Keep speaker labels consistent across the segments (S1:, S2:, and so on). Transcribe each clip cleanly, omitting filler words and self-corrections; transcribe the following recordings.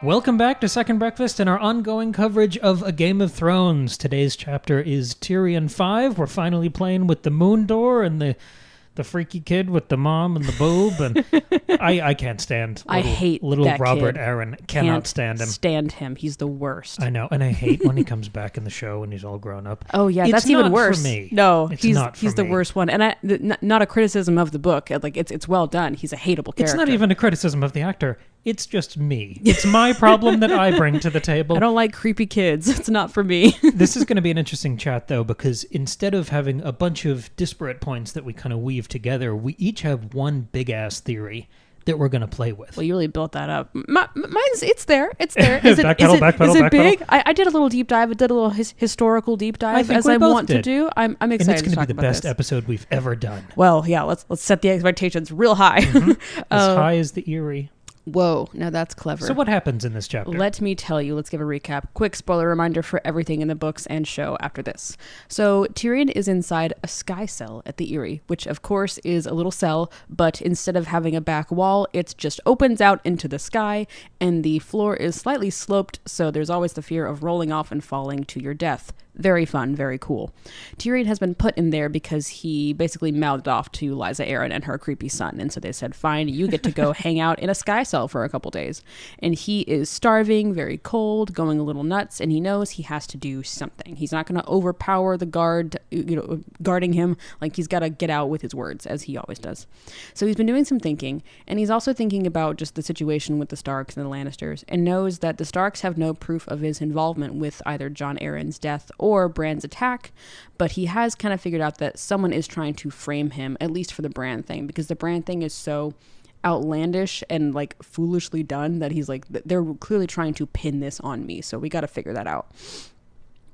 S1: Welcome back to Second Breakfast and our ongoing coverage of A Game of Thrones. Today's chapter is Tyrion 5. We're finally playing with the moon door and the freaky kid with the mom and the boob. And I can't stand
S2: I hate
S1: little
S2: that
S1: Robert
S2: kid.
S1: Aaron. Cannot stand him.
S2: Stand him. He's the worst.
S1: I know, and I hate when he comes back in the show and he's all grown up.
S2: Oh yeah,
S1: It's
S2: that's even
S1: not
S2: worse.
S1: for me.
S2: No,
S1: It's
S2: he's
S1: not for
S2: the
S1: me.
S2: worst one. And not a criticism of the book. Like it's well done. He's a hateable character.
S1: It's not even a criticism of the actor. It's just me. It's my problem that I bring to the table.
S2: I don't like creepy kids. It's not for me.
S1: This is going to be an interesting chat, though, because instead of having a bunch of disparate points that we kind of weave together, we each have one big-ass theory that we're going to play with.
S2: Well, you really built that up. Mine's, it's there. Is it
S1: backpedal.
S2: big? I did a little deep dive. I did a little historical deep dive, as I want to do. I'm excited to talk about this.
S1: And it's going to be the best episode we've ever done.
S2: Well, yeah, let's set the expectations real high.
S1: As high as the Eyrie.
S2: Whoa, now that's clever.
S1: So what happens in this chapter?
S2: Let me tell you. Let's give a recap. Quick spoiler reminder for everything in the books and show after this. So Tyrion is inside a sky cell at the Eyrie, which of course is a little cell, but instead of having a back wall, it just opens out into the sky, and the floor is slightly sloped, so there's always the fear of rolling off and falling to your death. Very fun, very cool. Tyrion has been put in there because he basically mouthed off to Lysa Arryn and her creepy son. And so they said, fine, you get to go hang out in a sky cell for a couple days. And he is starving, very cold, going a little nuts, and he knows he has to do something. He's not going to overpower the guard, guarding him. Like, he's got to get out with his words, as he always does. So he's been doing some thinking, and he's also thinking about just the situation with the Starks and the Lannisters, and knows that the Starks have no proof of his involvement with either Jon Arryn's death or Bran's attack, but he has kind of figured out that someone is trying to frame him, at least for the Bran thing, because the Bran thing is so outlandish and like foolishly done that he's like, they're clearly trying to pin this on me, so we got to figure that out.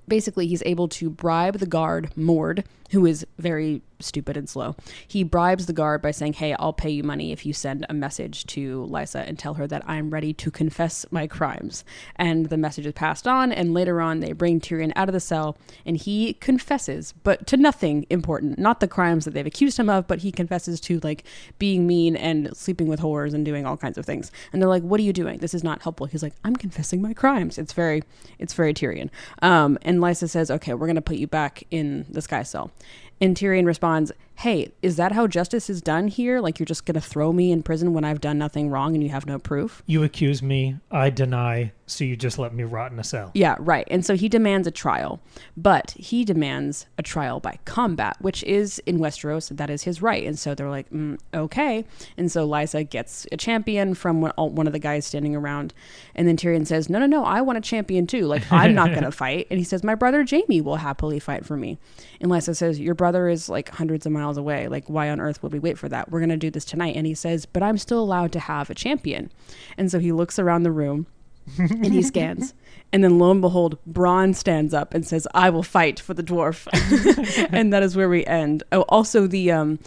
S2: Basically, he's able to bribe the guard, Mord, who is very stupid and slow. He bribes the guard by saying, hey, I'll pay you money if you send a message to Lysa and tell her that I'm ready to confess my crimes. And the message is passed on, and later on they bring Tyrion out of the cell, and he confesses, but to nothing important. Not the crimes that they've accused him of, but he confesses to like being mean and sleeping with whores and doing all kinds of things. And they're like, what are you doing? This is not helpful. He's like, I'm confessing my crimes. It's very Tyrion. And Lysa says, okay, we're going to put you back in the sky cell. And Tyrion responds, hey, is that how justice is done here? Like, you're just going to throw me in prison when I've done nothing wrong and you have no proof?
S1: You accuse me, I deny, so you just let me rot in a cell.
S2: Yeah, right. And so he demands a trial, but he demands a trial by combat, which is, in Westeros, that is his right. And so they're like, okay. And so Lysa gets a champion from one of the guys standing around. And then Tyrion says, no, I want a champion too. Like, I'm not going to fight. And he says, my brother Jaime will happily fight for me. And Lysa says, your brother is like hundreds of miles away. Like, why on earth would we wait for that? We're going to do this tonight. And he says, but I'm still allowed to have a champion. And so he looks around the room and he scans. And then lo and behold, Bronn stands up and says, I will fight for the dwarf. And that is where we end. Oh, also the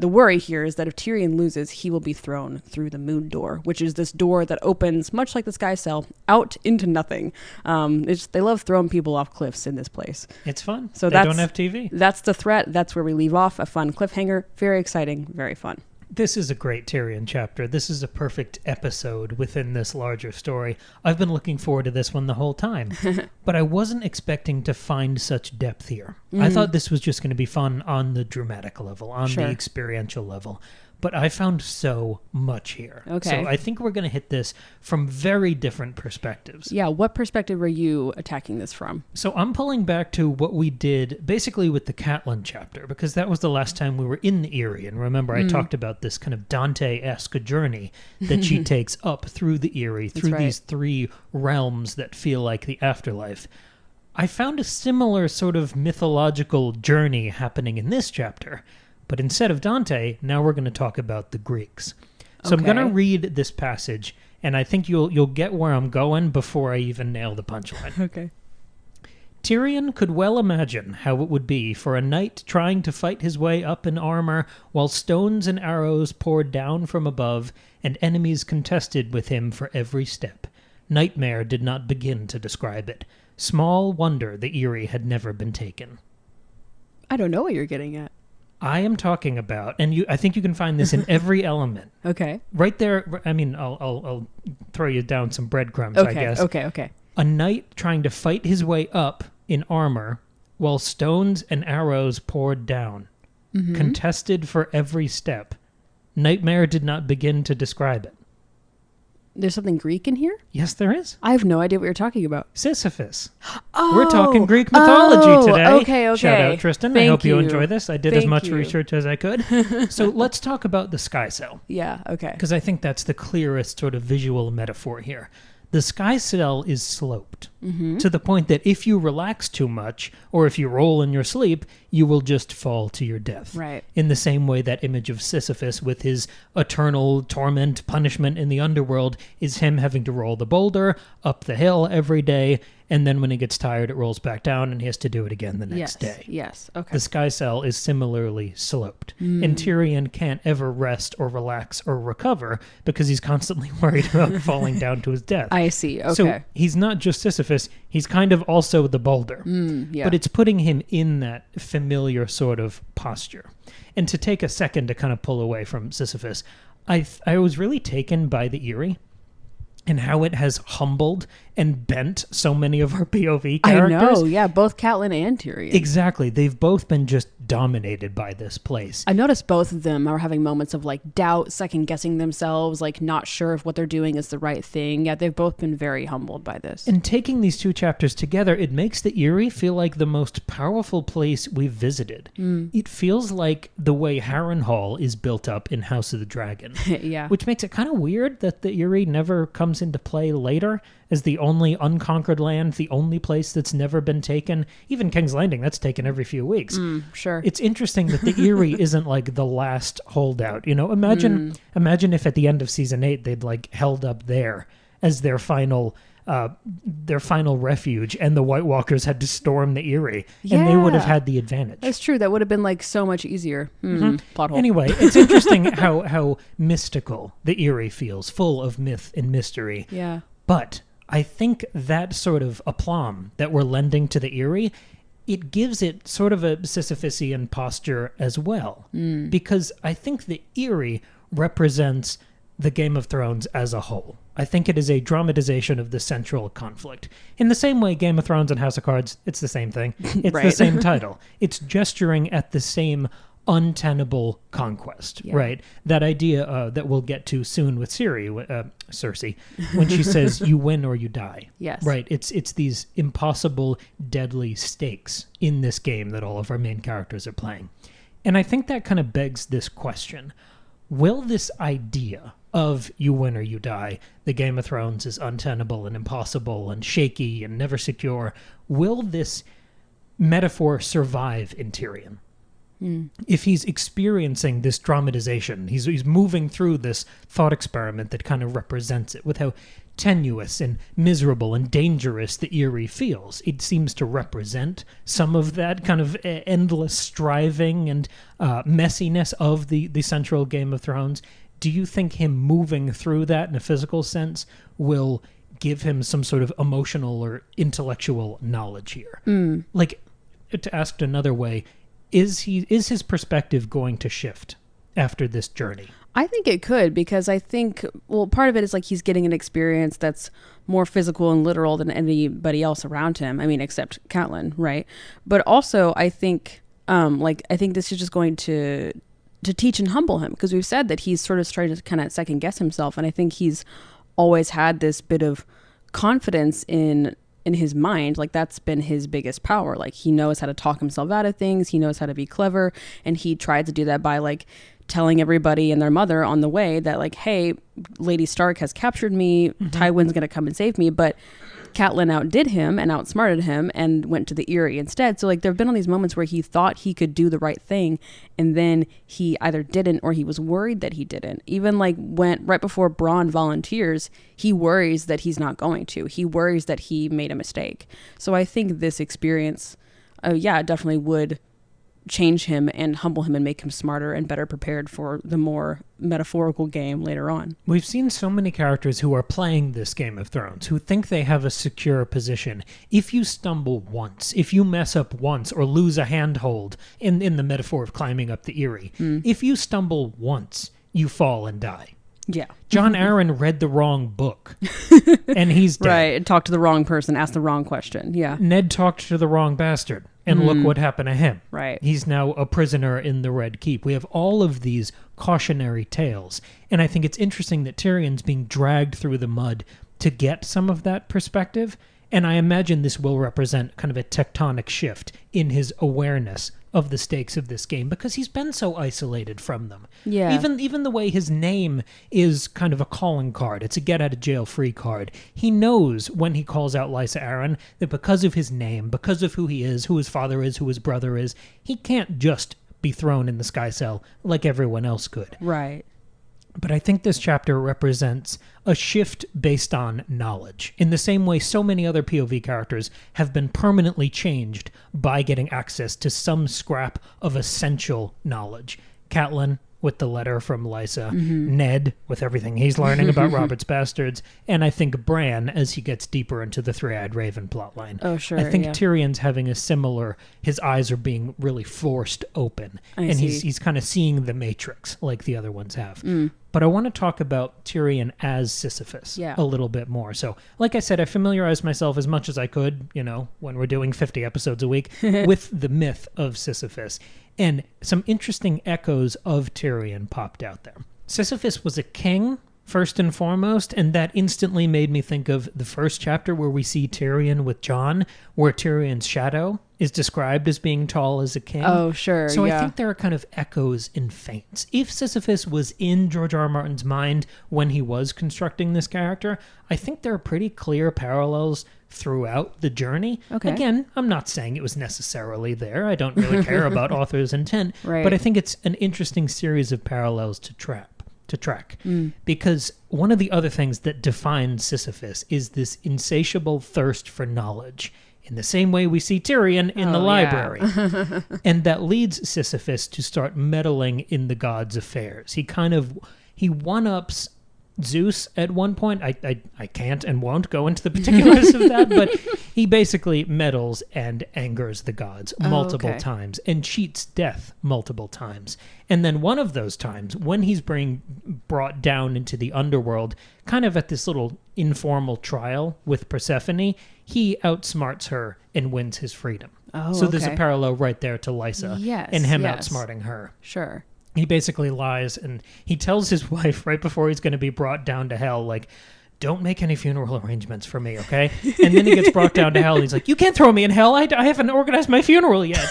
S2: worry here is that if Tyrion loses, he will be thrown through the moon door, which is this door that opens, much like the sky cell, out into nothing. They love throwing people off cliffs in this place.
S1: It's fun.
S2: So
S1: they don't have TV.
S2: That's the threat. That's where we leave off. A fun cliffhanger. Very exciting. Very fun.
S1: This is a great Tyrion chapter. This is a perfect episode within this larger story. I've been looking forward to this one the whole time, but I wasn't expecting to find such depth here. I thought this was just going to be fun on the dramatic level, on the experiential level. But I found so much here.
S2: Okay.
S1: So I think we're going to hit this from very different perspectives.
S2: Yeah, what perspective are you attacking this from?
S1: So I'm pulling back to what we did basically with the Catelyn chapter, because that was the last time we were in the Eyrie. And remember, I talked about this kind of Dante-esque journey that she takes up through the Eyrie, through these three realms that feel like the afterlife. I found a similar sort of mythological journey happening in this chapter. But instead of Dante, now we're going to talk about the Greeks. So I'm going to read this passage, and I think you'll get where I'm going before I even nail the punchline.
S2: Okay.
S1: Tyrion could well imagine how it would be for a knight trying to fight his way up in armor while stones and arrows poured down from above and enemies contested with him for every step. Nightmare did not begin to describe it. Small wonder the Eyrie had never been taken.
S2: I don't know what you're getting at.
S1: I am talking about, and I think you can find this in every element.
S2: Okay.
S1: Right there. I mean, I'll throw you down some breadcrumbs, I guess.
S2: Okay.
S1: A knight trying to fight his way up in armor while stones and arrows poured down. Mm-hmm. Contested for every step. Nightmare did not begin to describe it.
S2: There's something Greek in here?
S1: Yes, there is.
S2: I have no idea what you're talking about.
S1: Sisyphus. We're talking Greek mythology today.
S2: Okay.
S1: Shout out, Tristan. I hope you enjoy this. I did as much
S2: you.
S1: research as I could. So let's talk about the sky cell.
S2: Yeah, okay.
S1: Because I think that's the clearest sort of visual metaphor here. The sky cell is sloped to the point that if you relax too much or if you roll in your sleep, you will just fall to your death.
S2: Right.
S1: In the same way that image of Sisyphus with his eternal torment, punishment in the underworld is him having to roll the boulder up the hill every day, and then when he gets tired, it rolls back down and he has to do it again the next day.
S2: Yes, okay.
S1: The sky cell is similarly sloped. And Tyrion can't ever rest or relax or recover because he's constantly worried about falling down to his death.
S2: I see, okay.
S1: So he's not just Sisyphus, he's kind of also the boulder.
S2: Yeah.
S1: But it's putting him in that familiar sort of posture. And to take a second to kind of pull away from Sisyphus, I was really taken by the Eyrie and how it has humbled and bent so many of our POV characters.
S2: I know, yeah, both Catelyn and Tyrion.
S1: Exactly. They've both been just dominated by this place.
S2: I noticed both of them are having moments of like doubt, second guessing themselves, like not sure if what they're doing is the right thing. Yeah, they've both been very humbled by this.
S1: And taking these two chapters together, it makes the Eyrie feel like the most powerful place we've visited. It feels like the way Harrenhal is built up in House of the Dragon.
S2: Yeah.
S1: Which makes it kind of weird that the Eyrie never comes into play later as the only unconquered land, the only place that's never been taken. Even King's Landing, that's taken every few weeks.
S2: Sure.
S1: It's interesting that the Eyrie isn't like the last holdout. You know, imagine if at the end of season 8 they'd like held up there as their final refuge, and the White Walkers had to storm the Eyrie, and they would have had the advantage.
S2: That's true. That would have been like so much easier. Plot hole.
S1: Anyway, it's interesting how mystical the Eyrie feels, full of myth and mystery.
S2: Yeah.
S1: But I think that sort of aplomb that we're lending to the Eyrie, it gives it sort of a Sisyphusian posture as well. Because I think the Eyrie represents the Game of Thrones as a whole. I think it is a dramatization of the central conflict. In the same way Game of Thrones and House of Cards, it's the same thing. It's the same title. It's gesturing at the same untenable conquest, right? That idea that we'll get to soon with Cersei, when she says, you win or you die.
S2: Yes.
S1: Right? It's these impossible, deadly stakes in this game that all of our main characters are playing. And I think that kind of begs this question. Will this idea of you win or you die, the Game of Thrones is untenable and impossible and shaky and never secure, will this metaphor survive in Tyrion? If he's experiencing this dramatization, he's moving through this thought experiment that kind of represents it, with how tenuous and miserable and dangerous the Eyrie feels. It seems to represent some of that kind of endless striving and messiness of the central Game of Thrones. Do you think him moving through that in a physical sense will give him some sort of emotional or intellectual knowledge here? Like, to ask it another way, is his perspective going to shift after this journey?
S2: I think it could, because I think, well, part of it is like he's getting an experience that's more physical and literal than anybody else around him. I mean, except Catelyn, right? But also, I think, I think this is just going to teach and humble him, because we've said that he's sort of starting to kind of second guess himself, and I think he's always had this bit of confidence in his mind. Like, that's been his biggest power. Like, he knows how to talk himself out of things, he knows how to be clever, and he tried to do that by like telling everybody and their mother on the way that like, hey, Lady Stark has captured me, Tywin's gonna come and save me. But Catelyn outdid him and outsmarted him and went to the Eyrie instead. So like, there have been all these moments where he thought he could do the right thing, and then he either didn't or he was worried that he didn't. Even like when right before Bronn volunteers, he worries that he's not going to. He worries that he made a mistake. So I think this experience, definitely would change him and humble him and make him smarter and better prepared for the more metaphorical game later on.
S1: We've seen so many characters who are playing this Game of Thrones who think they have a secure position. If you stumble once, if you mess up once or lose a handhold, in the metaphor of climbing up the Eyrie, if you stumble once, you fall and die.
S2: Yeah.
S1: Jon Arryn read the wrong book, and he's dead.
S2: Right, talked to the wrong person, asked the wrong question. Yeah.
S1: Ned talked to the wrong bastard, and look what happened to him.
S2: Right.
S1: He's now a prisoner in the Red Keep. We have all of these cautionary tales, and I think it's interesting that Tyrion's being dragged through the mud to get some of that perspective, and I imagine this will represent kind of a tectonic shift in his awareness of the stakes of this game, because he's been so isolated from them.
S2: Yeah.
S1: Even the way his name is kind of a calling card. It's a get-out-of-jail-free card. He knows when he calls out Lysa Arryn that because of his name, because of who he is, who his father is, who his brother is, he can't just be thrown in the sky cell like everyone else could.
S2: Right.
S1: But I think this chapter represents a shift based on knowledge, in the same way so many other POV characters have been permanently changed by getting access to some scrap of essential knowledge. Catelyn with the letter from Lysa, Ned with everything he's learning about Robert's bastards, and I think Bran as he gets deeper into the Three-Eyed Raven plotline.
S2: Oh, sure.
S1: I think
S2: yeah.
S1: Tyrion's having a similar, his eyes are being really forced open, and
S2: see.
S1: he's kind of seeing the Matrix like the other ones have. But I want to talk about Tyrion as Sisyphus a little bit more. So, like I said, I familiarized myself as much as I could, when we're doing 50 episodes a week, with the myth of Sisyphus. And some interesting echoes of Tyrion popped out there. Sisyphus was a king, first and foremost, and that instantly made me think of the first chapter where we see Tyrion with Jon, where Tyrion's shadow is described as being tall as a king.
S2: Oh, sure,
S1: So
S2: yeah.
S1: I think there are kind of echoes and feints. If Sisyphus was in George R. R. Martin's mind when he was constructing this character, I think there are pretty clear parallels throughout the journey.
S2: Okay.
S1: Again, I'm not saying it was necessarily there. I don't really care about author's intent,
S2: Right.
S1: but I think it's an interesting series of parallels to track. Because one of the other things that defines Sisyphus is this insatiable thirst for knowledge, in the same way we see Tyrion in the library. And that leads Sisyphus to start meddling in the gods' affairs. He one-ups Zeus at one point. I can't and won't go into the particulars of that, but he basically meddles and angers the gods multiple times and cheats death multiple times. And then one of those times, when he's being brought down into the underworld, kind of at this little informal trial with Persephone, he outsmarts her and wins his freedom. So there's a parallel right there to Lysa and him outsmarting her.
S2: Sure.
S1: He basically lies, and he tells his wife right before he's going to be brought down to hell, like, don't make any funeral arrangements for me, okay? And then he gets brought down to hell, and he's like, you can't throw me in hell. I haven't organized my funeral yet.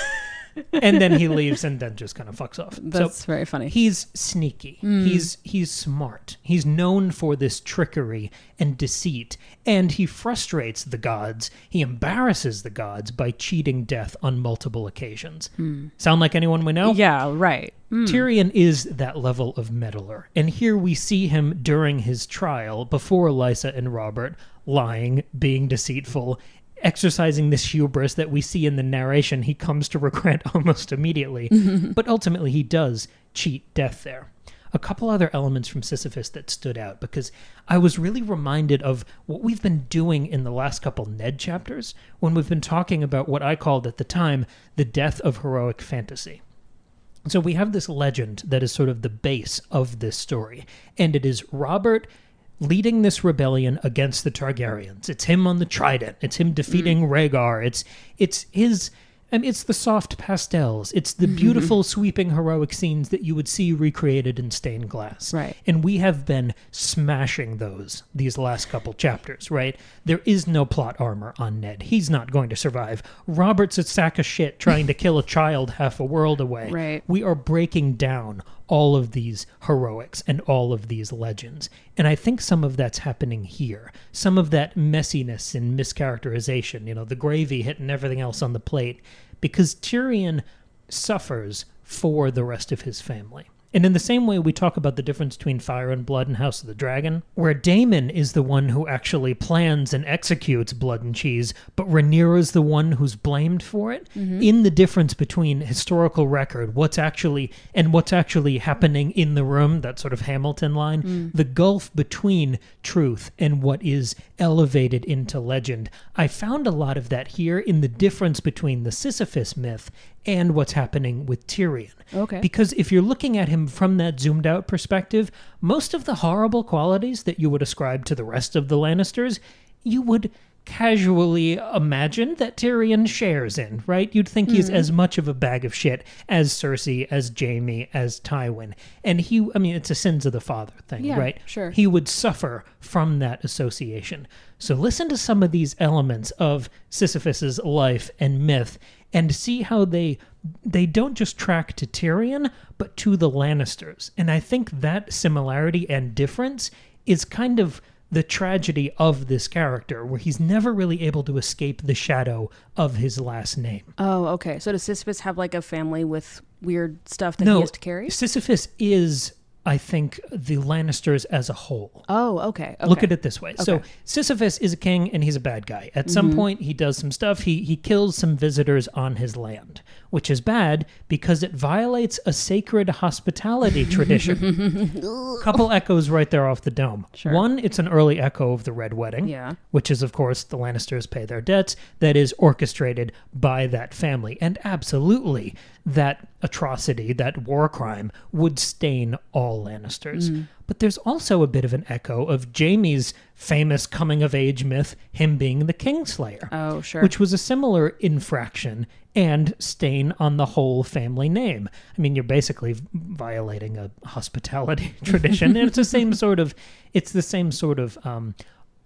S1: And then he leaves and then just kind of fucks off.
S2: That's very funny.
S1: He's sneaky. He's smart. He's known for this trickery and deceit, and he frustrates the gods. He embarrasses the gods by cheating death on multiple occasions. Sound like anyone we know?
S2: Yeah, right.
S1: Tyrion is that level of meddler, and here we see him during his trial before Lysa and Robert, lying, being deceitful, exercising this hubris that we see in the narration he comes to regret almost immediately. But ultimately he does cheat death there. A couple other elements from Sisyphus that stood out, because I was really reminded of what we've been doing in the last couple Ned chapters, when we've been talking about what I called at the time the death of heroic fantasy. So we have this legend that is sort of the base of this story, and it is Robert leading this rebellion against the Targaryens. It's him on the trident. It's him defeating Rhaegar. It's his... it's the soft pastels. It's the beautiful, sweeping, heroic scenes that you would see recreated in stained glass.
S2: Right.
S1: And we have been smashing these last couple chapters, right? There is no plot armor on Ned. He's not going to survive. Robert's a sack of shit trying to kill a child half a world away.
S2: Right.
S1: We are breaking down all of these heroics and all of these legends. And I think some of that's happening here. Some of that messiness and mischaracterization, the gravy hitting everything else on the plate, because Tyrion suffers for the rest of his family. And in the same way we talk about the difference between Fire and Blood and House of the Dragon, where Daemon is the one who actually plans and executes Blood and Cheese, but Rhaenyra's the one who's blamed for it, in the difference between historical record, what's actually happening in the room, that sort of Hamilton line, the gulf between truth and what is elevated into legend. I found a lot of that here in the difference between the Sisyphus myth and what's happening with Tyrion.
S2: Okay.
S1: Because if you're looking at him from that zoomed out perspective, most of the horrible qualities that you would ascribe to the rest of the Lannisters, you would casually imagine that Tyrion shares in, right? You'd think he's as much of a bag of shit as Cersei, as Jaime, as Tywin. And it's a sins of the father thing,
S2: Yeah,
S1: right?
S2: sure.
S1: He would suffer from that association. So listen to some of these elements of Sisyphus's life and myth and see how they don't just track to Tyrion, but to the Lannisters. And I think that similarity and difference is kind of the tragedy of this character, where he's never really able to escape the shadow of his last name.
S2: Oh, okay. So does Sisyphus have like a family with weird stuff that he has to carry?
S1: Sisyphus is, I think, the Lannisters as a whole.
S2: Oh, okay.
S1: Look at it this way.
S2: Okay.
S1: So Sisyphus is a king and he's a bad guy. At some point, he does some stuff. He kills some visitors on his land, which is bad because it violates a sacred hospitality tradition. Couple echoes right there off the dome.
S2: Sure.
S1: One, it's an early echo of the Red Wedding,
S2: Yeah.
S1: which is, of course, the Lannisters pay their debts. That is orchestrated by that family. And absolutely, that atrocity, that war crime, would stain all Lannisters. But there's also a bit of an echo of Jaime's famous coming-of-age myth, him being the Kingslayer.
S2: Oh, sure.
S1: Which was a similar infraction and stain on the whole family name. I mean, you're basically violating a hospitality tradition. And it's the same sort of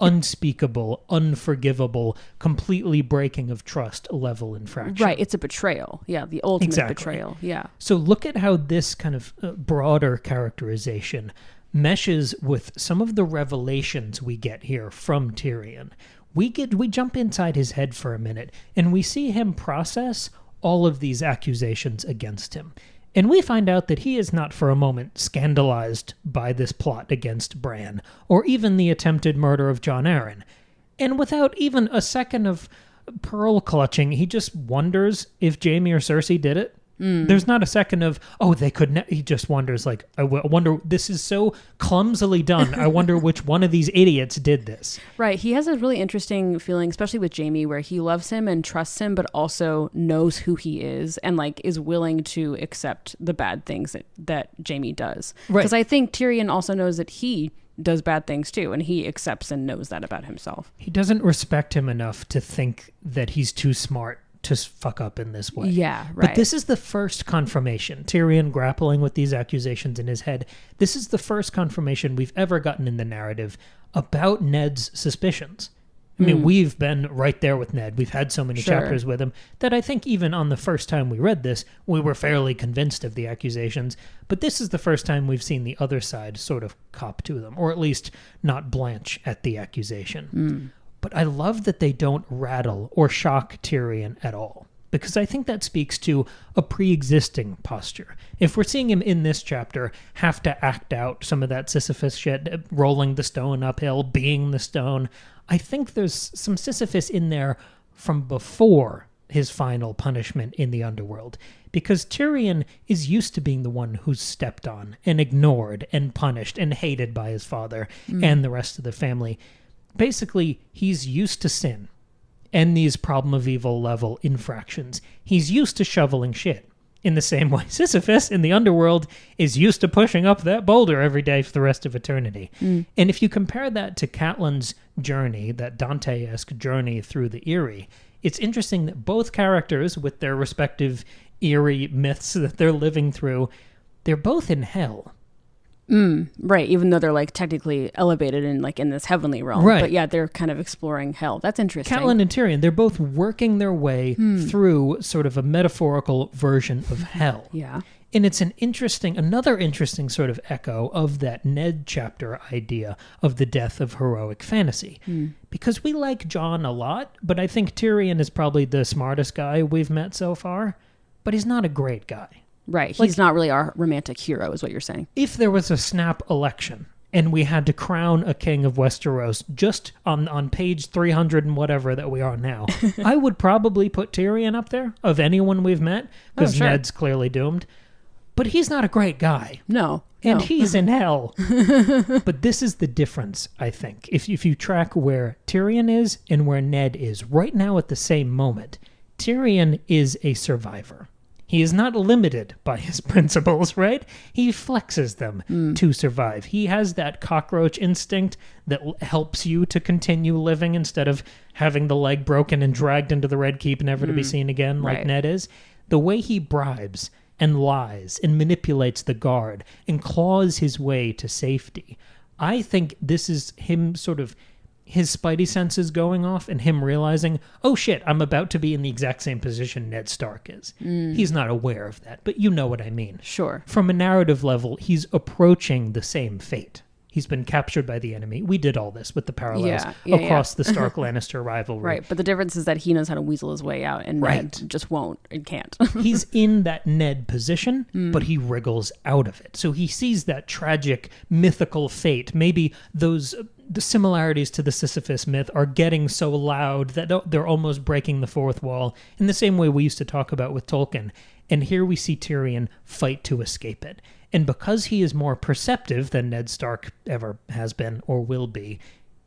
S1: unspeakable, unforgivable, completely breaking of trust level infraction.
S2: Right, it's a betrayal. Yeah, the ultimate betrayal. Yeah.
S1: So look at how this kind of broader characterization meshes with some of the revelations we get here from Tyrion. We jump inside his head for a minute, and we see him process all of these accusations against him. And we find out that he is not for a moment scandalized by this plot against Bran, or even the attempted murder of Jon Arryn. And without even a second of pearl clutching, he just wonders if Jaime or Cersei did it. There's not a second of, they could he just wonders, like, I wonder, this is so clumsily done. I wonder which one of these idiots did this.
S2: Right. He has a really interesting feeling, especially with Jaime, where he loves him and trusts him, but also knows who he is and like is willing to accept the bad things that Jaime does.
S1: Right.
S2: Because I think Tyrion also knows that he does bad things too, and he accepts and knows that about himself.
S1: He doesn't respect him enough to think that he's too smart to fuck up in this way.
S2: Yeah, right.
S1: But this is the first confirmation. Tyrion grappling with these accusations in his head. This is the first confirmation we've ever gotten in the narrative about Ned's suspicions. I mean, we've been right there with Ned. We've had so many chapters with him that I think even on the first time we read this, we were fairly convinced of the accusations. But this is the first time we've seen the other side sort of cop to them, or at least not blanch at the accusation. But I love that they don't rattle or shock Tyrion at all, because I think that speaks to a pre-existing posture. If we're seeing him in this chapter have to act out some of that Sisyphus shit, rolling the stone uphill, being the stone, I think there's some Sisyphus in there from before his final punishment in the underworld, because Tyrion is used to being the one who's stepped on and ignored and punished and hated by his father and the rest of the family. Basically, he's used to sin and these problem of evil level infractions. He's used to shoveling shit. In the same way, Sisyphus in the underworld is used to pushing up that boulder every day for the rest of eternity. And if you compare that to Catelyn's journey, that Dante-esque journey through the Eyrie, it's interesting that both characters, with their respective Eyrie myths that they're living through, they're both in hell.
S2: Right, even though they're like technically elevated in like in this heavenly realm.
S1: Right.
S2: But yeah, they're kind of exploring hell. That's interesting.
S1: Catelyn and Tyrion, they're both working their way through sort of a metaphorical version of hell.
S2: Yeah.
S1: And it's another interesting sort of echo of that Ned chapter idea of the death of heroic fantasy. Because we like Jon a lot, but I think Tyrion is probably the smartest guy we've met so far, but he's not a great guy.
S2: Right.
S1: Like,
S2: He's not really our romantic hero, is what you're saying.
S1: if there was a snap election and we had to crown a king of Westeros just on page 300 and whatever that we are now, I would probably put Tyrion up there of anyone we've met, because
S2: sure.
S1: Ned's clearly doomed. But he's not a great guy.
S2: No.
S1: And
S2: no.
S1: he's in hell. But this is the difference, I think. If you track where Tyrion is and where Ned is right now at the same moment, Tyrion is a survivor. He is not limited by his principles, right? He flexes them to survive. He has that cockroach instinct that helps you to continue living instead of having the leg broken and dragged into the Red Keep, never to be seen again, like
S2: Right.
S1: Ned is. The way he bribes and lies and manipulates the guard and claws his way to safety. I think this is him sort of, his spidey senses going off and him realizing, oh shit, I'm about to be in the exact same position Ned Stark is. He's not aware of that, but you know what I mean.
S2: Sure.
S1: From a narrative level, he's approaching the same fate. He's been captured by the enemy. We did all this with the parallels across the Stark-Lannister rivalry.
S2: Right, but the difference is that he knows how to weasel his way out, and
S1: Right.
S2: Ned just won't and can't.
S1: He's in that Ned position, but he wriggles out of it. So he sees that tragic, mythical fate. Maybe the similarities to the Sisyphus myth are getting so loud that they're almost breaking the fourth wall, in the same way we used to talk about with Tolkien. And here we see Tyrion fight to escape it. And because he is more perceptive than Ned Stark ever has been or will be,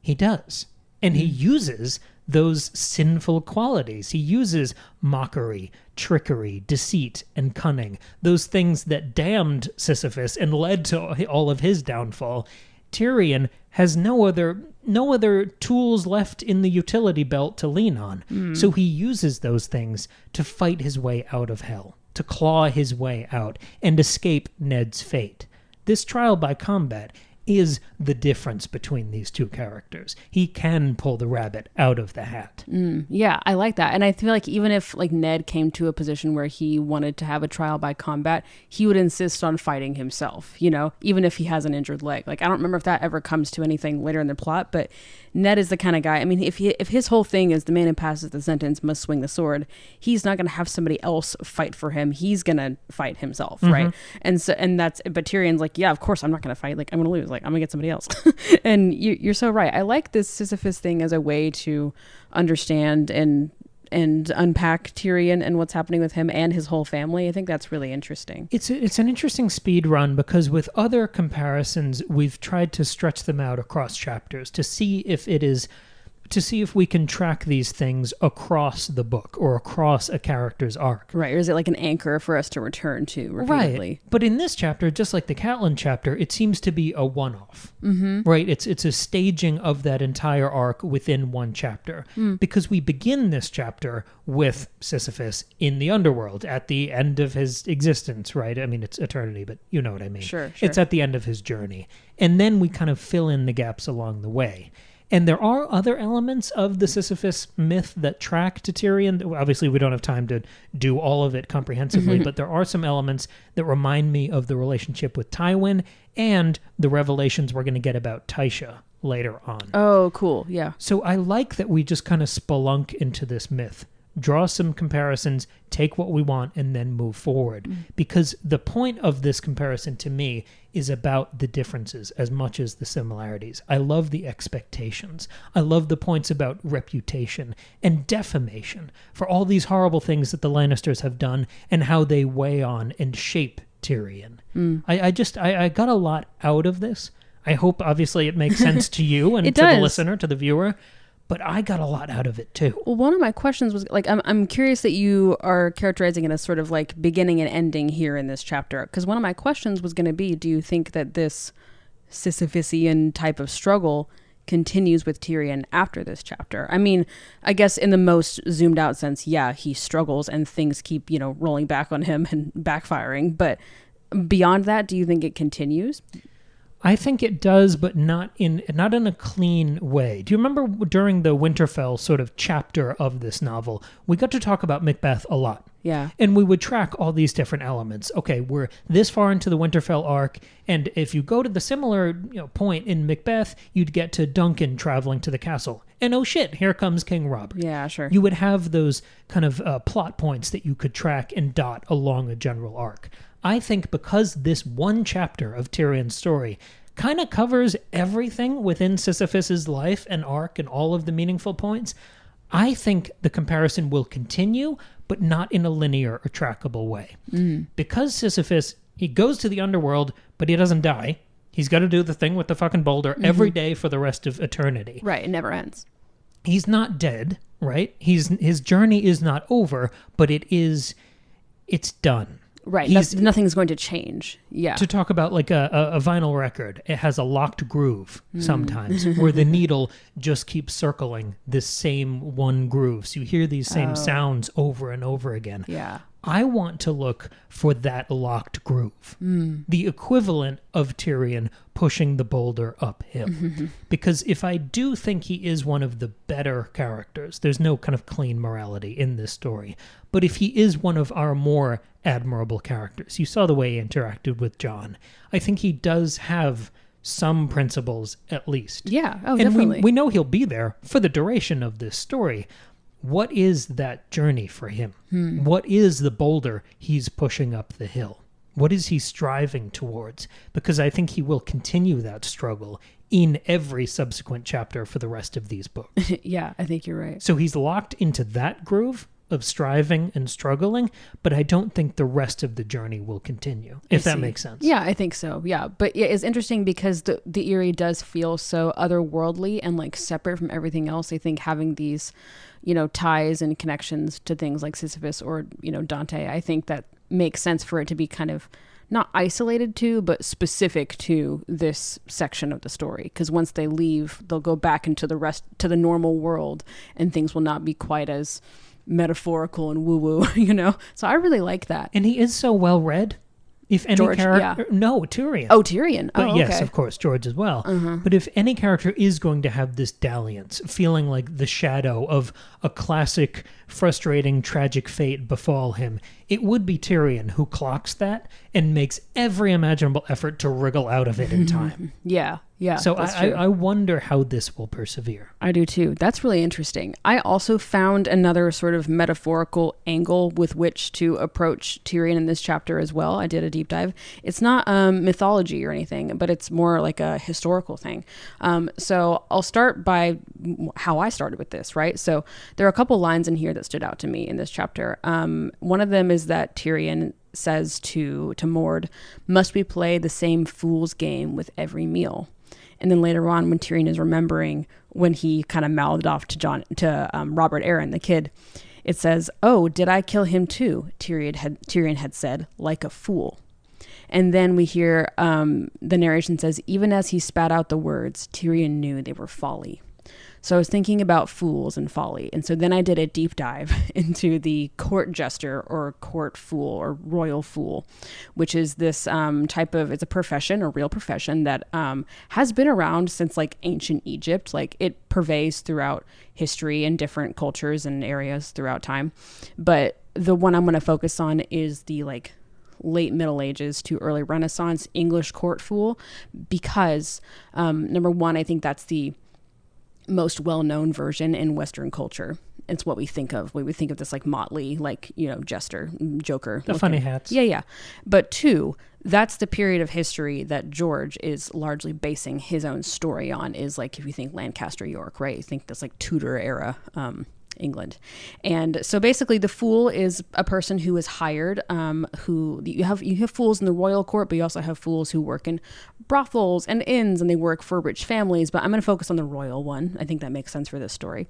S1: he does. And he uses those sinful qualities. He uses mockery, trickery, deceit, and cunning. Those things that damned Sisyphus and led to all of his downfall. Tyrion has no other tools left in the utility belt to lean on. So he uses those things to fight his way out of hell, to claw his way out and escape Ned's fate. This trial by combat is the difference between these two characters. He can pull the rabbit out of the hat.
S2: Yeah, I like that. And I feel like even if like Ned came to a position where he wanted to have a trial by combat, he would insist on fighting himself, you know, even if he has an injured leg. Like, I don't remember if that ever comes to anything later in the plot, but Ned is the kind of guy, I mean, if his whole thing is the man who passes the sentence must swing the sword, he's not going to have somebody else fight for him. He's going to fight himself, right? But Tyrion's like, yeah, of course I'm not going to fight. Like, I'm going to lose. Like, I'm going to get somebody else. And you're so right. I like this Sisyphus thing as a way to understand and unpack Tyrion and what's happening with him and his whole family. I think that's really interesting.
S1: It's an interesting speed run because with other comparisons, we've tried to stretch them out across chapters to see if we can track these things across the book or across a character's arc.
S2: Right. Or is it like an anchor for us to return to repeatedly?
S1: Right. But in this chapter, just like the Catelyn chapter, it seems to be a one-off. Right? It's a staging of that entire arc within one chapter. Because we begin this chapter with Sisyphus in the underworld at the end of his existence, right? I mean, it's eternity, but you know what I mean.
S2: Sure.
S1: It's at the end of his journey. And then we kind of fill in the gaps along the way. And there are other elements of the Sisyphus myth that track to Tyrion. Obviously, we don't have time to do all of it comprehensively, but there are some elements that remind me of the relationship with Tywin and the revelations we're going to get about Tysha later on.
S2: Oh, cool. Yeah.
S1: So I like that we just kind of spelunk into this myth, draw some comparisons, take what we want, and then move forward. Because the point of this comparison to me is about the differences as much as the similarities. I love the expectations. I love the points about reputation and defamation for all these horrible things that the Lannisters have done and how they weigh on and shape Tyrion. I got a lot out of this. I hope, obviously, it makes sense to you and to the listener, to the viewer. But I got a lot out of it too.
S2: Well, one of my questions was like, I'm curious that you are characterizing it as sort of like beginning and ending here in this chapter. Because one of my questions was going to be, do you think that this Sisyphusian type of struggle continues with Tyrion after this chapter? I mean, I guess in the most zoomed out sense, yeah, he struggles and things keep, rolling back on him and backfiring. But beyond that, do you think it continues?
S1: I think it does, but not in a clean way. Do you remember during the Winterfell sort of chapter of this novel, we got to talk about Macbeth a lot.
S2: Yeah.
S1: And we would track all these different elements. Okay, we're this far into the Winterfell arc, and if you go to the similar point in Macbeth, you'd get to Duncan traveling to the castle. And oh shit, here comes King Robert.
S2: Yeah, sure.
S1: You would have those kind of plot points that you could track and dot along a general arc. I think because this one chapter of Tyrion's story kind of covers everything within Sisyphus's life and arc and all of the meaningful points, I think the comparison will continue, but not in a linear or trackable way. Because Sisyphus, he goes to the underworld, but he doesn't die. He's got to do the thing with the fucking boulder every day for the rest of eternity.
S2: Right, it never ends.
S1: He's not dead, right? His journey is not over, but it's done.
S2: Right, nothing's going to change. Yeah.
S1: To talk about like a vinyl record, it has a locked groove sometimes where the needle just keeps circling this same one groove. So you hear these same sounds over and over again.
S2: Yeah.
S1: I want to look for that locked groove, the equivalent of Tyrion pushing the boulder uphill. Because if I do think he is one of the better characters, there's no kind of clean morality in this story. But if he is one of our more admirable characters, you saw the way he interacted with Jon, I think he does have some principles at least.
S2: Yeah,
S1: and
S2: definitely.
S1: We know he'll be there for the duration of this story. What is that journey for him? What is the boulder he's pushing up the hill? What is he striving towards? Because I think he will continue that struggle in every subsequent chapter for the rest of these books.
S2: Yeah, I think you're right.
S1: So he's locked into that groove of striving and struggling, but I don't think the rest of the journey will continue, if that makes sense.
S2: Yeah, I think so. Yeah, but it's interesting because the Eyrie does feel so otherworldly and like separate from everything else. I think having these, ties and connections to things like Sisyphus or, Dante, I think that makes sense for it to be kind of not isolated to, but specific to this section of the story. Because once they leave, they'll go back into the normal world and things will not be quite as metaphorical and woo-woo, So I really like that.
S1: And he is so well read. If any
S2: George,
S1: character, no, Tyrion.
S2: Oh, Tyrion.
S1: But
S2: okay.
S1: yes, of course, George as well. But if any character is going to have this dalliance, feeling like the shadow of a classic, frustrating, tragic fate befall him, it would be Tyrion who clocks that and makes every imaginable effort to wriggle out of it in time.
S2: Yeah.
S1: So I wonder how this will persevere.
S2: I do too. That's really interesting. I also found another sort of metaphorical angle with which to approach Tyrion in this chapter as well. I did a deep dive. It's not mythology or anything, but it's more like a historical thing. So I'll start by how I started with this, right? So there are a couple lines in here that stood out to me in this chapter. One of them is that Tyrion says to Mord, "Must we play the same fool's game with every meal?" And then later on, when Tyrion is remembering when he kind of mouthed off to Robert Arryn, the kid, it says, "Oh, did I kill him too?" Tyrion had said, "like a fool." And then we hear the narration says, "Even as he spat out the words, Tyrion knew they were folly." So I was thinking about fools and folly. And so then I did a deep dive into the court jester or court fool or royal fool, which is this it's a profession, a real profession that has been around since like ancient Egypt. Like it pervades throughout history and different cultures and areas throughout time. But the one I'm going to focus on is the like late Middle Ages to early Renaissance English court fool, because number one, I think that's the most well-known version in Western culture. It's what we think of when we think of this like motley, like, jester, joker.
S1: The funny hats.
S2: Yeah. But two, that's the period of history that George is largely basing his own story on, is like, if you think Lancaster, York, right? You think that's like Tudor era England. And so basically the fool is a person who is hired, who you have fools in the royal court, but you also have fools who work in brothels and inns, and they work for rich families. But I'm going to focus on the royal one. I think that makes sense for this story.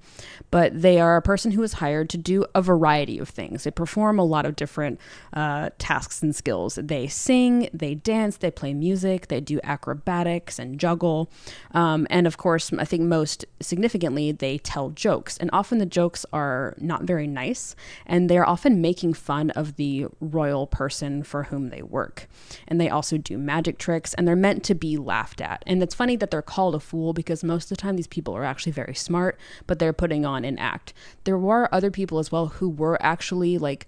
S2: But they are a person who is hired to do a variety of things. They perform a lot of different tasks and skills. They sing, they dance, they play music, they do acrobatics and juggle. And of course, I think most significantly, they tell jokes. And often the jokes are not very nice, and they're often making fun of the royal person for whom they work. And they also do magic tricks, and they're meant to be laughed at. And it's funny that they're called a fool, because most of the time these people are actually very smart, but they're putting on an act. There were other people as well who were actually like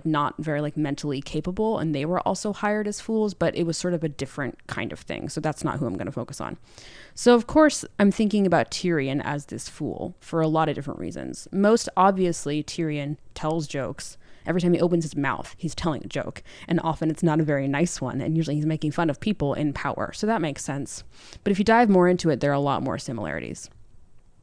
S2: not very like mentally capable, and they were also hired as fools, but it was sort of a different kind of thing. So that's not who I'm going to focus on. So of course I'm thinking about Tyrion as this fool for a lot of different reasons. Most obviously, Tyrion tells jokes Every time he opens his mouth, he's telling a joke. And often it's not a very nice one. And usually he's making fun of people in power. So that makes sense. But if you dive more into it, there are a lot more similarities.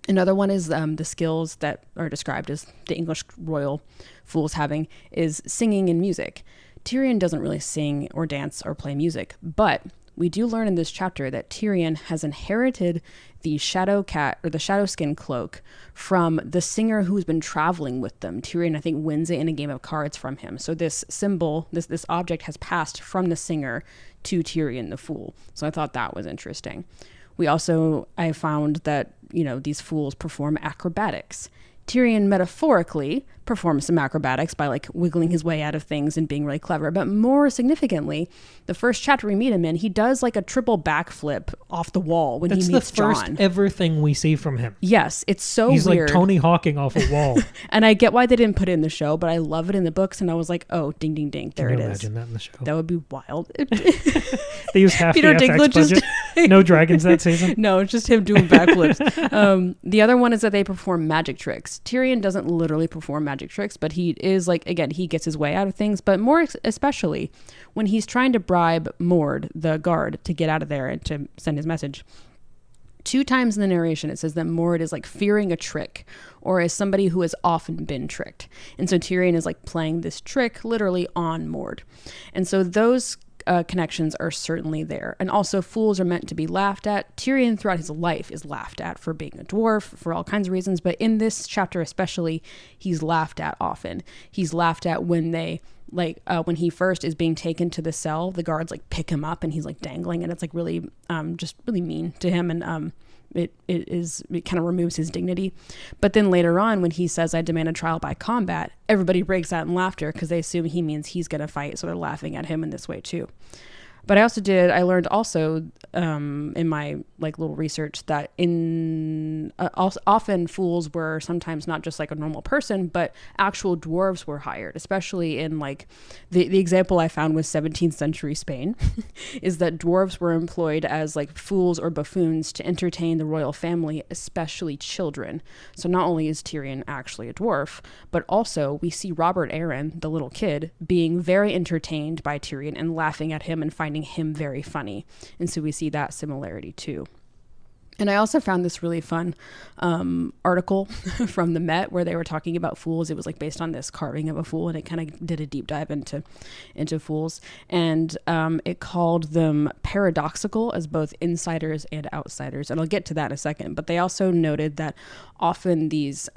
S2: Another one is the skills that are described as the English royal fools having is singing and music. Tyrion doesn't really sing or dance or play music, but we do learn in this chapter that Tyrion has inherited the shadow cat or the shadow skin cloak from the singer who's been traveling with them. Tyrion, I think, wins it in a game of cards from him. So this symbol, this object has passed from the singer to Tyrion the fool. So I thought that was interesting. I found that, these fools perform acrobatics. Tyrion metaphorically performs some acrobatics by wiggling his way out of things and being really clever. But more significantly, the first chapter we meet him in, he does a triple backflip off the wall when he meets Jon.
S1: That's the first ever thing we see from him.
S2: Yes, it's so
S1: He's
S2: weird.
S1: like Tony Hawking off a wall.
S2: And I get why they didn't put it in the show, but I love it in the books. And I was like, oh, ding, ding, ding. There it is.
S1: Imagine that in the show.
S2: That would be wild.
S1: They use half
S2: Peter
S1: the FX
S2: Dinklage
S1: budget. No dragons that season.
S2: No, it's just him doing backflips. The other one is that they perform magic tricks. Tyrion doesn't literally perform magic tricks, but he is he gets his way out of things. But more especially when he's trying to bribe Mord, the guard, to get out of there and to send his message. 2 times in the narration, it says that Mord is fearing a trick or is somebody who has often been tricked. And so Tyrion is playing this trick literally on Mord. And so those connections are certainly there. And also fools are meant to be laughed at. Tyrion throughout his life is laughed at for being a dwarf, for all kinds of reasons. But in this chapter especially, he's laughed at often. He's laughed at when they when he first is being taken to the cell, the guards pick him up and he's dangling, and it's really just really mean to him, and it kind of removes his dignity. But then later on, when he says, I demand a trial by combat, everybody breaks out in laughter because they assume he means he's going to fight, so they're laughing at him in this way too. But I learned also in my little research that often fools were sometimes not just a normal person, but actual dwarves were hired, especially in the example I found was 17th century Spain, is that dwarves were employed as fools or buffoons to entertain the royal family, especially children. So not only is Tyrion actually a dwarf, but also we see Robert Arryn, the little kid, being very entertained by Tyrion and laughing at him and finding him very funny. And so we see that similarity too. And I also found this really fun article from the Met where they were talking about fools. It was based on this carving of a fool, and it kind of did a deep dive into fools. And it called them paradoxical as both insiders and outsiders. And I'll get to that in a second. But they also noted that often these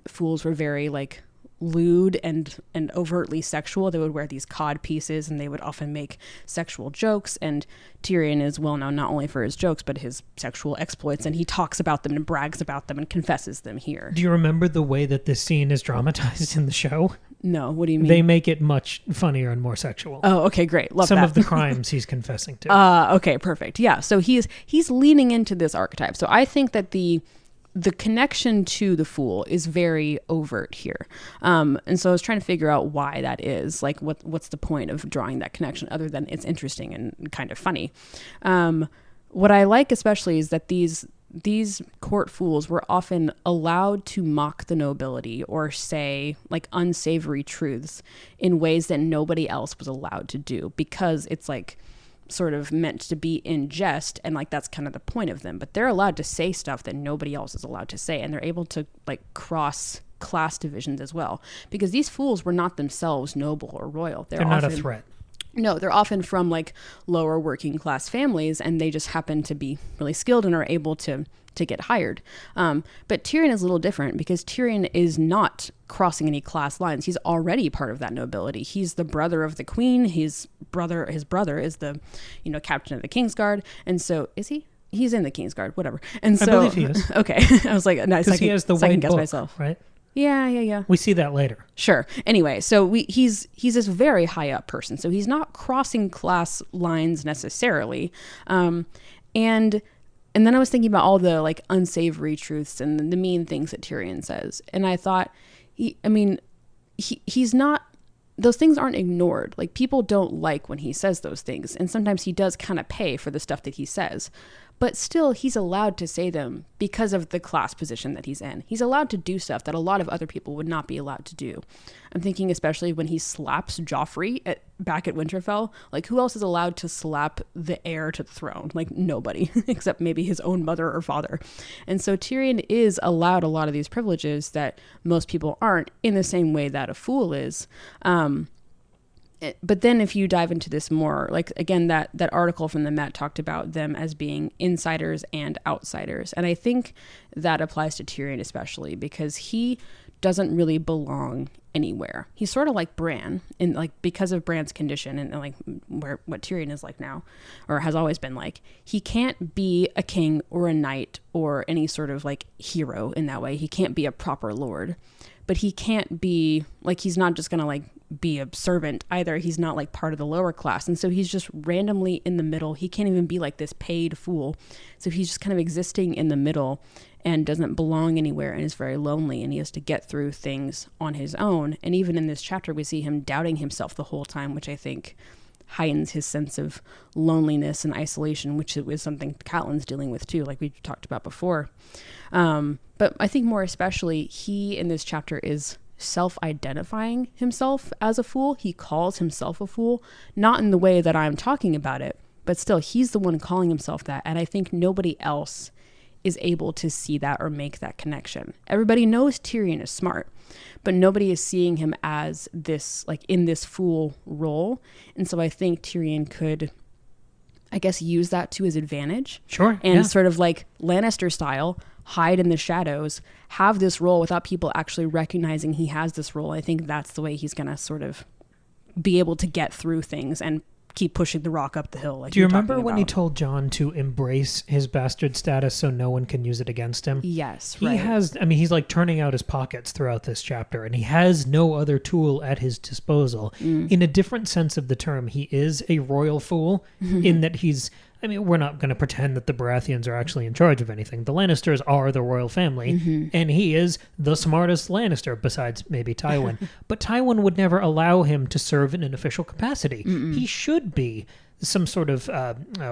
S2: fools were very lewd and overtly sexual. They would wear these cod pieces and they would often make sexual jokes, and Tyrion is well known not only for his jokes but his sexual exploits, and he talks about them and brags about them and confesses them here.
S1: Do you remember the way that this scene is dramatized in the show?
S2: No, what do you mean?
S1: They make it much funnier and more sexual.
S2: Oh, okay, great. Love
S1: Some
S2: that.
S1: of the crimes he's confessing to.
S2: Okay, perfect. Yeah, so he's leaning into this archetype. So I think that the connection to the fool is very overt here. And so I was trying to figure out why that is. What's the point of drawing that connection other than it's interesting and kind of funny? What I like especially is that these court fools were often allowed to mock the nobility or say unsavory truths in ways that nobody else was allowed to do, because it's sort of meant to be in jest, and that's kind of the point of them. But they're allowed to say stuff that nobody else is allowed to say, and they're able to cross class divisions as well, because these fools were not themselves noble or royal. They're
S1: not a threat.
S2: No, they're often from lower working class families, and they just happen to be really skilled and are able to get hired. But Tyrion is a little different, because Tyrion is not crossing any class lines. He's already part of that nobility. He's the brother of the queen. His brother is the, captain of the Kingsguard. And so is he? He's in the Kingsguard, whatever. And so
S1: I believe he is.
S2: Okay. I was nice.
S1: Because he has the white
S2: guess
S1: book,
S2: myself.
S1: right?
S2: Yeah.
S1: We see that later.
S2: Sure. Anyway, so he's this very high up person. So he's not crossing class lines necessarily. And then I was thinking about all the unsavory truths and the mean things that Tyrion says. And I thought, he's not, those things aren't ignored. People don't like when he says those things. And sometimes he does kind of pay for the stuff that he says. but still he's allowed to say them because of the class position that he's in. He's allowed to do stuff that a lot of other people would not be allowed to do. I'm thinking especially when he slaps Joffrey back at Winterfell. Like, who else is allowed to slap the heir to the throne? Like, nobody, except maybe his own mother or father. And so Tyrion is allowed a lot of these privileges that most people aren't, in the same way that a fool is. But then if you dive into this more, like, again, that article from the Met talked about them as being insiders and outsiders. And I think that applies to Tyrion especially, because he doesn't really belong anywhere. He's sort of like Bran, and like, because of Bran's condition and like what Tyrion is like now, or has always been like, he can't be a king or a knight or any sort of like hero in that way. He can't be a proper lord, but he can't be like, he's not just gonna like be a servant either. He's not like part of the lower class. And so he's just randomly in the middle. He can't even be like this paid fool. So he's just kind of existing in the middle and doesn't belong anywhere and is very lonely, and he has to get through things on his own. And even in this chapter, we see him doubting himself the whole time, which I think heightens his sense of loneliness and isolation, which is something Catelyn's dealing with too, like we talked about before. But I think more especially, he in this chapter is self-identifying himself as a fool. He calls himself a fool, not in the way that I'm talking about it, but still he's the one calling himself that. And I think nobody else is able to see that or make that connection. Everybody knows Tyrion is smart, but nobody is seeing him as this, like, in this fool role. And so I think Tyrion could, I guess, use that to his advantage.
S1: Sure.
S2: And sort of like Lannister style, hide in the shadows, have this role without people actually recognizing he has this role. I think that's the way he's going to sort of be able to get through things and keep pushing the rock up the hill. Like,
S1: do you remember when he told Jon to embrace his bastard status so no one can use it against him?
S2: Yes,
S1: he has, I mean, he's like turning out his pockets throughout this chapter, and he has no other tool at his disposal. In a different sense of the term, he is a royal fool in that he's, I mean, we're not going to pretend that the Baratheons are actually in charge of anything. The Lannisters are the royal family, and he is the smartest Lannister, besides maybe Tywin. But Tywin would never allow him to serve in an official capacity. He should be some sort of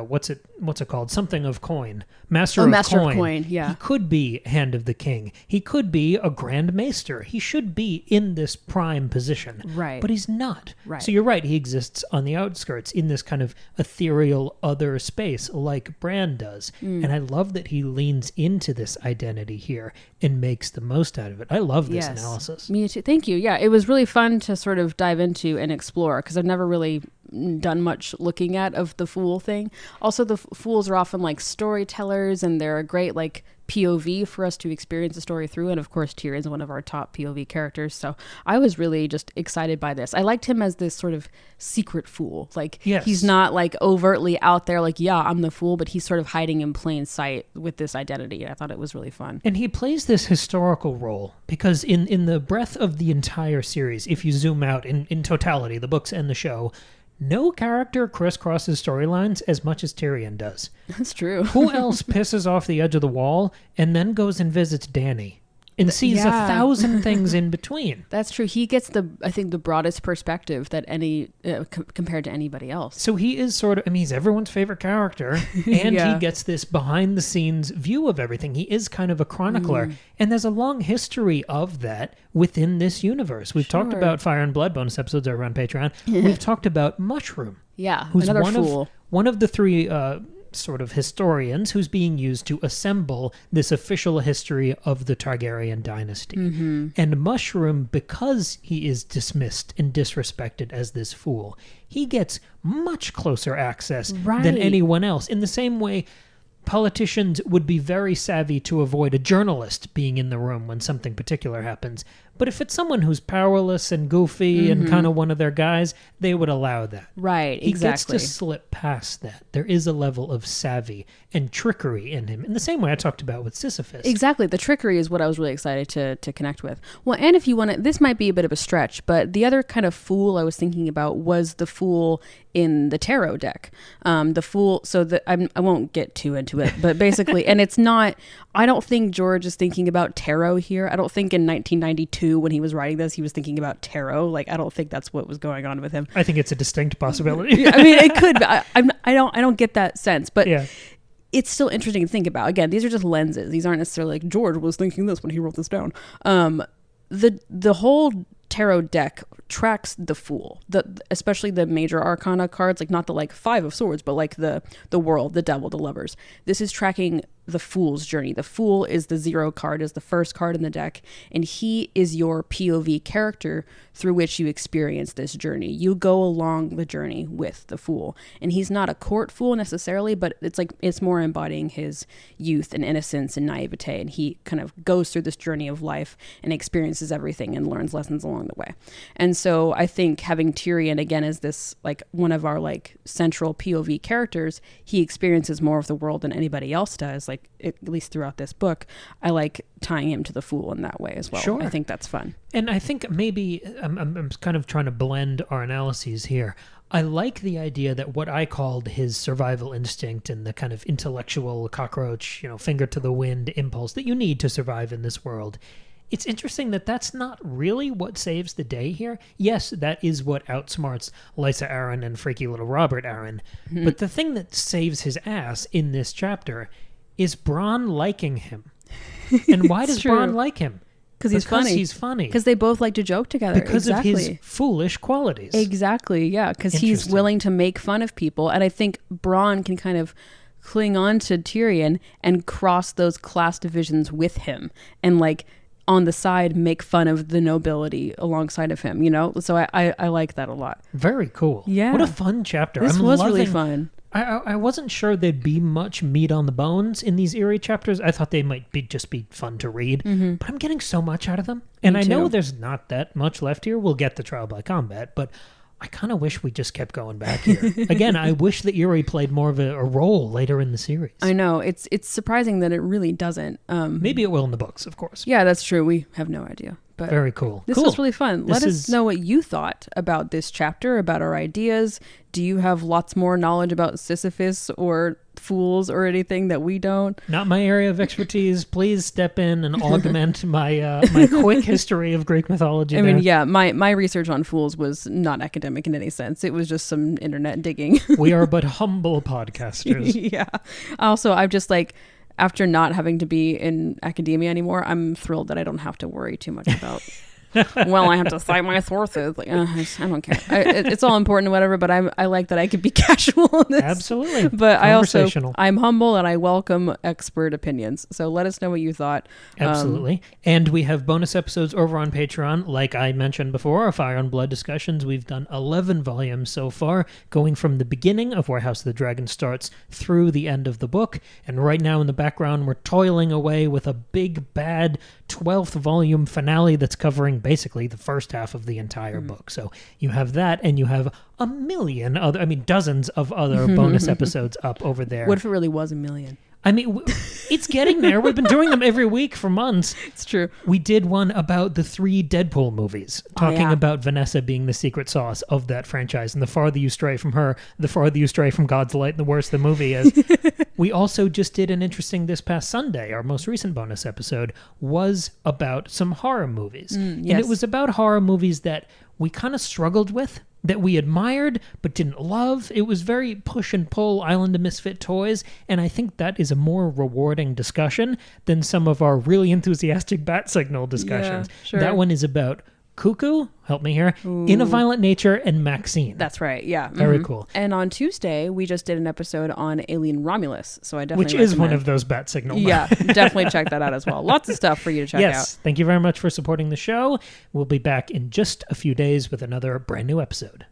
S1: what's it called? Something of coin. Master of coin.
S2: Yeah.
S1: He could be Hand of the King. He could be a Grand Maester. He should be in this prime position.
S2: Right.
S1: But he's not.
S2: Right.
S1: So you're right, he exists on the outskirts in this kind of ethereal other space like Bran does. And I love that he leans into this identity here and makes the most out of it. I love this analysis.
S2: Me too. Thank you. Yeah, it was really fun to sort of dive into and explore, because I've never really done much looking at of the fool thing. Also, the fools are often like storytellers, and they're a great like POV for us to experience the story through. And of course, Tyrion's one of our top POV characters. So I was really just excited by this. I liked him as this sort of secret fool. Like, he's not like overtly out there like, yeah, I'm the fool, but he's sort of hiding in plain sight with this identity. And I thought it was really fun. And
S1: he plays this historical role because in the breadth of the entire series, if you zoom out in totality, the books and the show, no character crisscrosses storylines as much as Tyrion does.
S2: That's true.
S1: Who else pisses off the edge of the wall and then goes and visits Dany and sees 1,000 things in between?
S2: That's true. He gets I think the broadest perspective that any compared to anybody else.
S1: So he is sort of, I mean, he's everyone's favorite character, and he gets this behind the scenes view of everything. He is kind of a chronicler, and there's a long history of that within this universe. We've talked about Fire and Blood bonus episodes over on Patreon. We've talked about Mushroom.
S2: Yeah,
S1: who's
S2: another fool.
S1: One of the three sort of historians who's being used to assemble this official history of the Targaryen dynasty. And Mushroom, because he is dismissed and disrespected as this fool, he gets much closer access than anyone else. In the same way, politicians would be very savvy to avoid a journalist being in the room when something particular happens. But if it's someone who's powerless and goofy and kind of one of their guys, they would allow that.
S2: Right,
S1: he
S2: exactly.
S1: He gets to slip past that. There is a level of savvy and trickery in him, in the same way I talked about with Sisyphus.
S2: Exactly. The trickery is what I was really excited to connect with. Well, and if you want to, this might be a bit of a stretch, but the other kind of fool I was thinking about was the fool in the tarot deck. The fool, so I won't get too into it, but basically, and it's not, I don't think George is thinking about tarot here. I don't think in 1992 when he was writing this, he was thinking about tarot. Like, I don't think that's what was going on with him.
S1: I think it's a distinct possibility.
S2: I mean, it could, but I don't get that sense. But it's still interesting to think about. Again, these are just lenses. These aren't necessarily like George was thinking this when he wrote this down. The whole tarot deck tracks the Fool, especially the major arcana cards, like not the like Five of Swords, but like the World, the Devil, the Lovers. This is tracking the Fool's journey. The Fool is the 0 card, is the first card in the deck, and he is your POV character through which you experience this journey. You go along the journey with the Fool, and he's not a court fool necessarily, but it's more embodying his youth and innocence and naivete, and he kind of goes through this journey of life and experiences everything and learns lessons along the way. And so I think having Tyrion again as this like one of our like central POV characters, he experiences more of the world than anybody else does, like at least throughout this book. I like tying him to the Fool in that way as well.
S1: Sure.
S2: I think that's fun.
S1: And I think maybe I'm kind of trying to blend our analyses here. I like the idea that what I called his survival instinct and the kind of intellectual cockroach, finger to the wind impulse that you need to survive in this world. It's interesting that that's not really what saves the day here. Yes, that is what outsmarts Lysa Arryn and freaky little Robert Arryn. Mm-hmm. But the thing that saves his ass in this chapter is Bronn liking him. And why does Bronn like him?
S2: Because he's funny. Because they both like to joke together.
S1: Because of his foolish qualities.
S2: Exactly, yeah. Because he's willing to make fun of people. And I think Bronn can kind of cling on to Tyrion and cross those class divisions with him. And like on the side make fun of the nobility alongside of him, So I like that a lot.
S1: Very cool.
S2: Yeah.
S1: What a fun chapter.
S2: This was really fun.
S1: I wasn't sure there'd be much meat on the bones in these Eyrie chapters. I thought they might just be fun to read, but I'm getting so much out of them. And I know there's not that much left here. We'll get to trial by combat, but I kind of wish we just kept going back here. Again, I wish that Eyrie played more of a role later in the series.
S2: I know. It's surprising that it really doesn't.
S1: Maybe it will in the books, of course.
S2: Yeah, that's true. We have no idea. But
S1: very cool.
S2: This was really fun. Let us know what you thought about this chapter, about our ideas. Do you have lots more knowledge about Sisyphus or fools or anything that we don't?
S1: Not my area of expertise. Please step in and augment my quick history of Greek mythology.
S2: I mean, yeah, my research on fools was not academic in any sense. It was just some internet digging.
S1: We are but humble podcasters.
S2: Yeah. Also, I've just after not having to be in academia anymore, I'm thrilled that I don't have to worry too much about, well, I have to cite my sources. I don't care. It's all important and whatever, but I like that I could be casual in this.
S1: Absolutely.
S2: But I'm humble and I welcome expert opinions. So let us know what you thought.
S1: Absolutely. And we have bonus episodes over on Patreon. Like I mentioned before, our Fire and Blood discussions. We've done 11 volumes so far, going from the beginning of where House of the Dragon starts through the end of the book. And right now in the background, we're toiling away with a big, bad 12th volume finale that's covering basically the first half of the entire book. So you have that, and you have dozens of other bonus episodes up over there.
S2: What if it really was a million?
S1: I mean, it's getting there. We've been doing them every week for months.
S2: It's true.
S1: We did one about the 3 Deadpool movies, talking about Vanessa being the secret sauce of that franchise. And the farther you stray from her, the farther you stray from God's Light, and the worse the movie is. We also just did an interesting this past Sunday. Our most recent bonus episode was about some horror movies.
S2: Yes.
S1: And it was about horror movies that we kind of struggled with, that we admired but didn't love. It was very push and pull, Island of Misfit Toys, and I think that is a more rewarding discussion than some of our really enthusiastic Bat Signal discussions.
S2: Yeah, sure.
S1: That one is about Cuckoo, help me here, In a Violent Nature, and Maxine.
S2: That's right, yeah.
S1: Very cool.
S2: And on Tuesday, we just did an episode on Alien Romulus, so I definitely
S1: Which is one of those Bat Signal.
S2: Yeah, definitely check that out as well. Lots of stuff for you to check out.
S1: Yes, thank you very much for supporting the show. We'll be back in just a few days with another brand new episode.